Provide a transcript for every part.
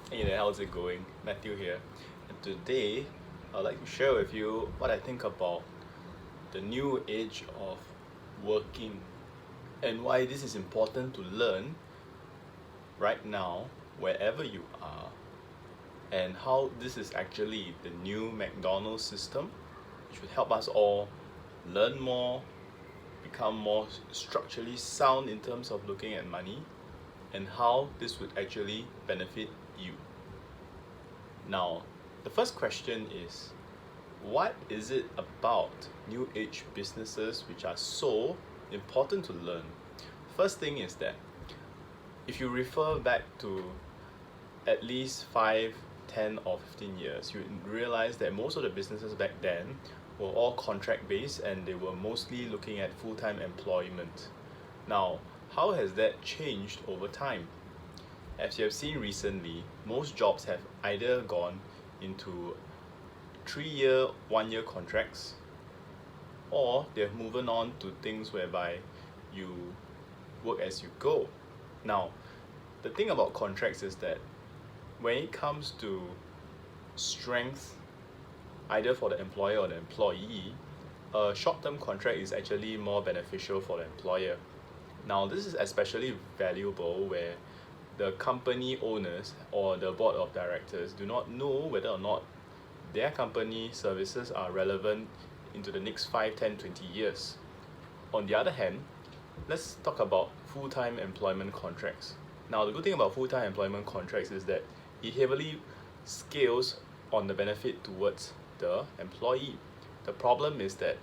Hey there, how's it going? Matthew here. And today, I'd like to share with you what I think about the new age of working and why this is important to learn right now, wherever you are, and how this is actually the new McDonald's system, which would help us all learn more, become more structurally sound in terms of looking at money, and how this would actually benefit you. Now, the first question is, what is it about new age businesses which are so important to learn? First thing is that if you refer back to at least 5, 10, or 15 years, you realize that most of the businesses back then were all contract based and they were mostly looking at full time employment. Now, how has that changed over time? As you have seen recently, most jobs have either gone into 3-year, 1-year contracts, or they've moved on to things whereby you work as you go. Now, the thing about contracts is that when it comes to strength, either for the employer or the employee, a short-term contract is actually more beneficial for the employer. Now, this is especially valuable where the company owners or the board of directors do not know whether or not their company services are relevant into the next 5, 10, 20 years. On the other hand, let's talk about full-time employment contracts. Now, the good thing about full-time employment contracts is that it heavily scales on the benefit towards the employee. The problem is that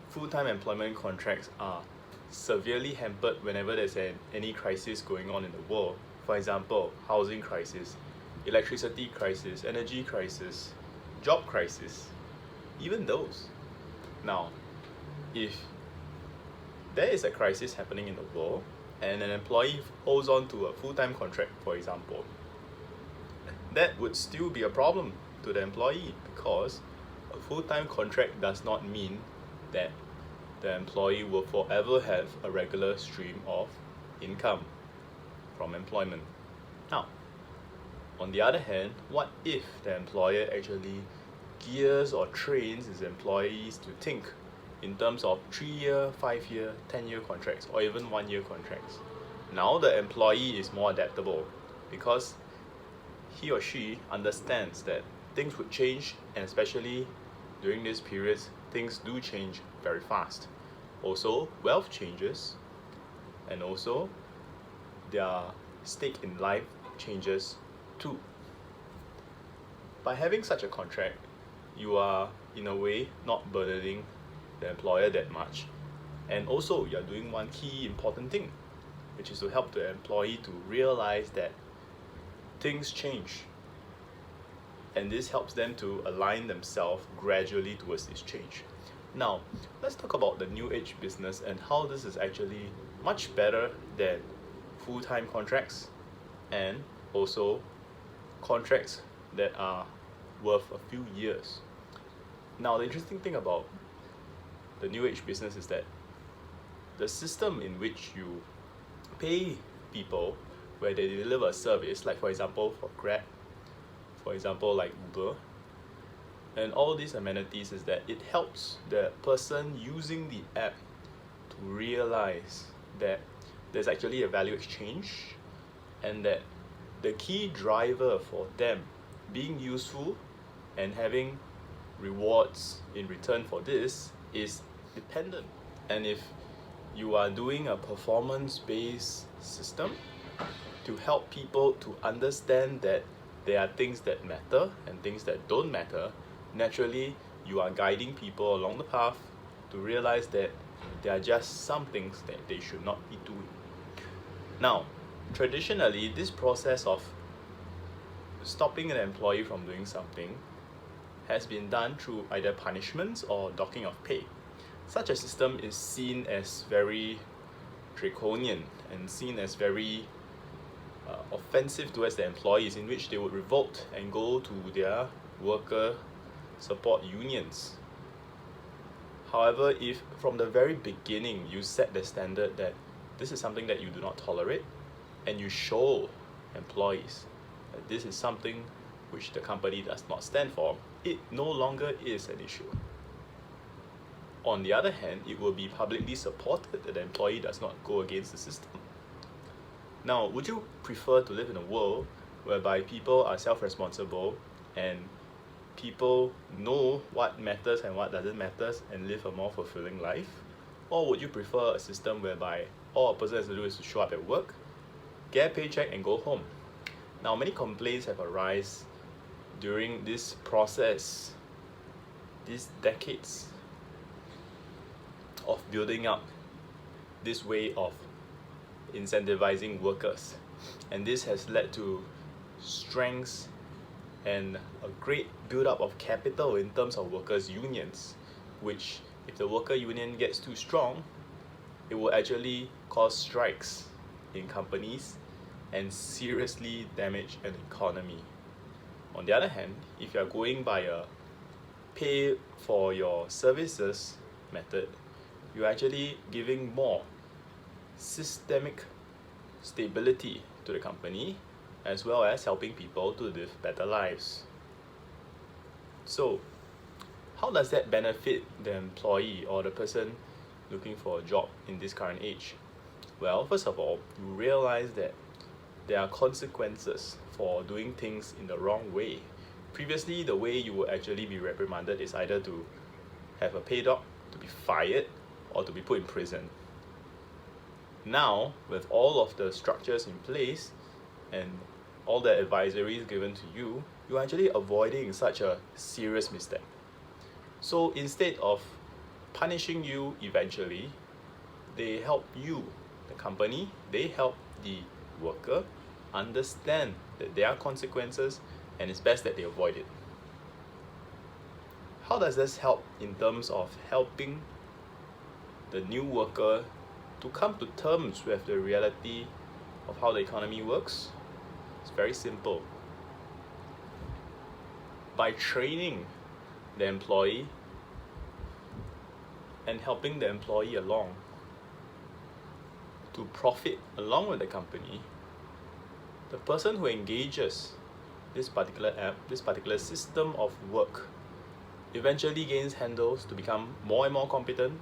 full-time employment contracts are severely hampered whenever there's any crisis going on in the world. For example, housing crisis, electricity crisis, energy crisis, job crisis, even those. Now, if there is a crisis happening in the world and an employee holds on to a full-time contract, for example, that would still be a problem to the employee because a full-time contract does not mean that the employee will forever have a regular stream of income from employment. Now, on the other hand, what if the employer actually gears or trains his employees to think in terms of 3-year, 5-year, 10-year contracts, or even 1-year contracts? Now the employee is more adaptable because he or she understands that things would change, and especially during these periods, things do change very fast. Also, wealth changes, and also their stake in life changes too. By having such a contract, you are in a way not burdening the employer that much, and also you are doing one key important thing, which is to help the employee to realize that things change, and this helps them to align themselves gradually towards this change. Now, let's talk about the new age business and how this is actually much better than full-time contracts and also contracts that are worth a few years. Now, the interesting thing about the new age business is that the system in which you pay people where they deliver a service, like for example for Grab, for example like Uber, and all these amenities, is that it helps the person using the app to realize that there's actually a value exchange and that the key driver for them being useful and having rewards in return for this is dependent. And if you are doing a performance based system to help people to understand that there are things that matter and things that don't matter, naturally you are guiding people along the path to realize that there are just some things that they should not be doing. Now, traditionally, this process of stopping an employee from doing something has been done through either punishments or docking of pay. Such a system is seen as very draconian and seen as very offensive towards the employees, in which they would revolt and go to their worker support unions. However, if from the very beginning you set the standard that this is something that you do not tolerate and you show employees that this is something which the company does not stand for, it no longer is an issue. On the other hand, it will be publicly supported that the employee does not go against the system. Now, would you prefer to live in a world whereby people are self-responsible and people know what matters and what doesn't matter and live a more fulfilling life? Or would you prefer a system whereby all a person has to do is to show up at work, get a paycheck and go home? Now, many complaints have arisen during this process, these decades of building up this way of incentivizing workers, and this has led to strengths and a great build-up of capital in terms of workers' unions, which if the worker union gets too strong, it will actually cause strikes in companies and seriously damage an economy. On the other hand, if you are going by a pay for your services method, you're actually giving more systemic stability to the company, as well as helping people to live better lives. So, how does that benefit the employee or the person looking for a job in this current age? Well, first of all, you realize that there are consequences for doing things in the wrong way. Previously, the way you would actually be reprimanded is either to have a pay dock, to be fired, or to be put in prison. Now, with all of the structures in place and all the advisories given to you, you're actually avoiding such a serious mistake. So instead of punishing you eventually, they help you, the company, they help the worker understand that there are consequences and it's best that they avoid it. How does this help in terms of helping the new worker to come to terms with the reality of how the economy works? It's very simple. By training the employee and helping the employee along to profit along with the company, the person who engages this particular app, this particular system of work, eventually gains handles to become more and more competent,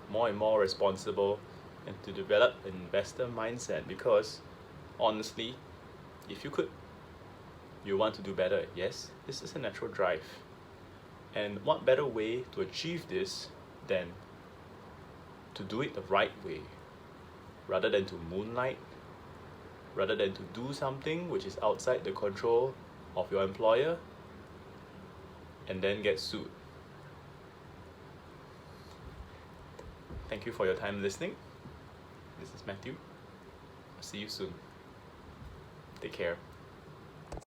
more and more responsible, and to develop an investor mindset. Because honestly, if you could, you want to do better. Yes, this is a natural drive. And what better way to achieve this than to do it the right way, rather than to moonlight, rather than to do something which is outside the control of your employer and then get sued. Thank you for your time listening. This is Matthew. I'll see you soon. Take care.